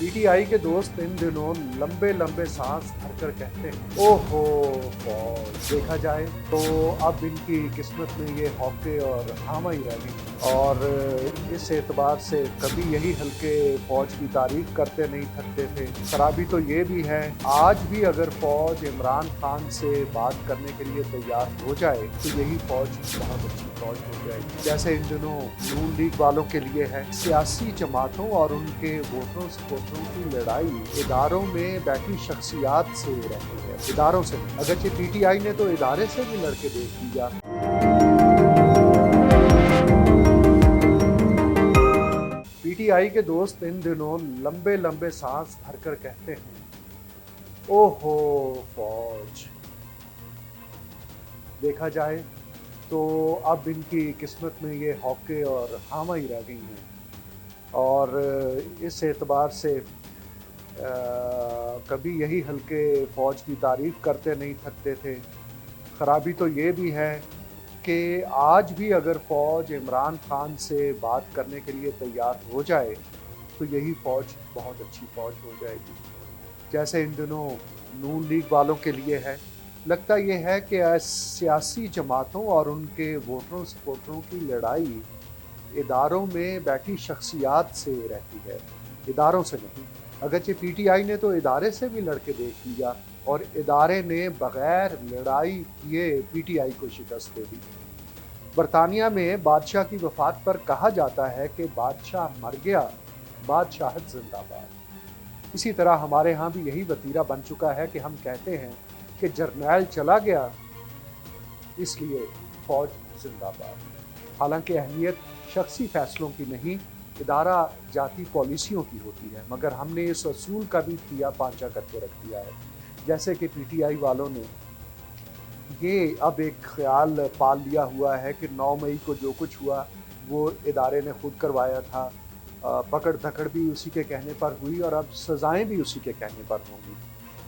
P T I के दोस्त इन दिनों लंबे लंबे सांस भरकर कहते हैं, ओहो फौज। देखा जाए तो अब इनकी किस्मत में ये हॉके और हामा ही रह गई। और इस एतबार से कभी यही हल्के फौज की तारीफ करते नहीं थकते थे। खराबी तो ये भी है, आज भी अगर फौज इमरान खान से बात करने के लिए तैयार हो जाए तो यही फौज बहुत अच्छी फौज हो जाएगी। जैसे इन दिनों नून लीग वालों के लिए है, सियासी जमातों और उनके वोटरों सपोर्टरों की लड़ाई इदारों में बैठी शख्सियात से रहती है, इदारों से। अगरचे पीटीआई ने तो इदारे से भी लड़के देख लिया। पीटीआई के दोस्त इन दिनों लंबे लंबे सांस भरकर कहते हैं, ओहो फौज। देखा जाए तो अब इनकी किस्मत में ये हॉके और हामा ही रह गई हैं। और इस एतबार से कभी यही हल्के फौज की तारीफ करते नहीं थकते थे। खराबी तो ये भी है कि आज भी अगर फौज इमरान खान से बात करने के लिए तैयार हो जाए तो यही फौज बहुत अच्छी फौज हो जाएगी। जैसे इन दिनों नून लीग वालों के लिए है, लगता यह है कि सियासी जमातों और उनके वोटरों सपोर्टरों की लड़ाई इदारों में बैठी शख्सियात से रहती है, इदारों से नहीं। अगरचे पीटीआई ने तो इदारे से भी लड़के देख लिया और इदारे ने बगैर लड़ाई किए पीटीआई को शिकस्त दे दी। बरतानिया में बादशाह की वफात पर कहा जाता है कि बादशाह मर गया, बादशाहत जिंदाबाद। इसी तरह हमारे यहाँ भी यही वतीरा बन चुका है कि हम कहते हैं कि जर्नैल चला गया इसलिए फौज जिंदाबाद। हालांकि अहमियत शख्सी फैसलों की नहीं, इदारा जाती पॉलिसियों की होती है, मगर हमने इस असूल का भी किया पांचा करके रख दिया है। जैसे कि पीटीआई वालों ने ये अब एक ख्याल पाल लिया हुआ है कि 9 मई को जो कुछ हुआ वो इदारे ने खुद करवाया था, पकड़ धकड़ भी उसी के कहने पर हुई और अब सज़ाएं भी उसी के कहने पर होंगी।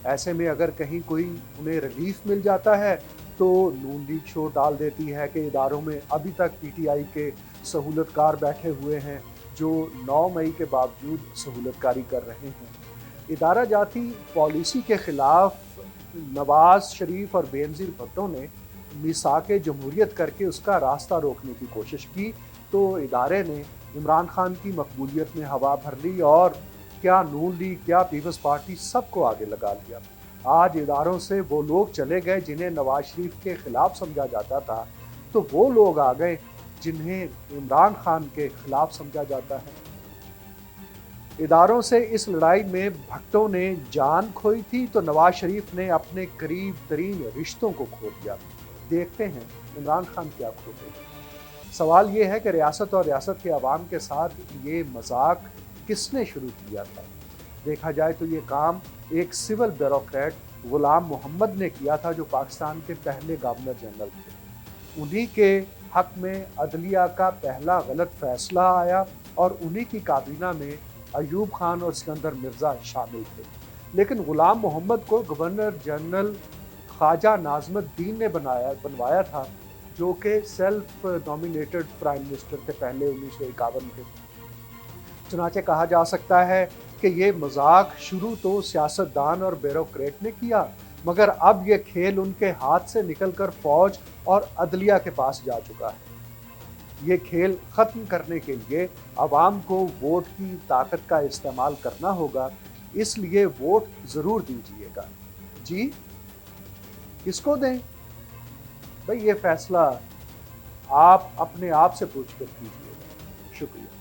ऐसे में अगर कहीं कोई उन्हें रिलीफ मिल जाता है तो नून लीग शोर डाल देती है कि इदारों में अभी तक पीटीआई के सहूलतकार बैठे हुए हैं जो 9 मई के बावजूद सहूलतकारी कर रहे हैं। इदारा जाती पॉलिसी के खिलाफ नवाज शरीफ और बेनज़ीर भुट्टो ने मिसाक जमहूरियत करके उसका रास्ता रोकने की कोशिश की तो इदारे ने इमरान खान की मकबूलियत में हवा भर ली और क्या नून लीग, क्या पीपल्स पार्टी, सबको आगे लगा लिया। आज इदारों से वो लोग चले गए जिन्हें नवाज शरीफ के खिलाफ समझा जाता था, तो वो लोग आ गए जिन्हें इमरान खान के खिलाफ समझा जाता है। इदारों से इस लड़ाई में भुट्टो ने जान खोई थी तो नवाज शरीफ ने अपने करीब तरीन रिश्तों को खो दिया। देखते हैं इमरान खान क्या खो गए। सवाल ये है कि रियासत और रियासत के अवाम के साथ ये मजाक किसने शुरू किया था। देखा जाए तो ये काम एक सिविल ब्यूरोक्रेट गुलाम मोहम्मद ने किया था जो पाकिस्तान के पहले गवर्नर जनरल थे। उन्हीं के हक में अदलिया का पहला गलत फैसला आया और उन्हीं की काबीना में अयूब खान और सिकंदर मिर्ज़ा शामिल थे। लेकिन गुलाम मोहम्मद को गवर्नर जनरल ख्वाजा नाज़मुद्दीन ने बनवाया था जो कि सेल्फ नॉमिनेटेड प्राइम मिनिस्टर थे पहले 1951 के। चुनाचे कहा जा सकता है कि ये मजाक शुरू तो सियासतदान और ब्यूरोक्रेट ने किया, मगर अब ये खेल उनके हाथ से निकलकर फौज और अदलिया के पास जा चुका है। ये खेल ख़त्म करने के लिए अवाम को वोट की ताकत का इस्तेमाल करना होगा, इसलिए वोट ज़रूर दीजिएगा। जी, किसको दें भाई, ये फैसला आप अपने आप से पूछ कर कीजिएगा। शुक्रिया।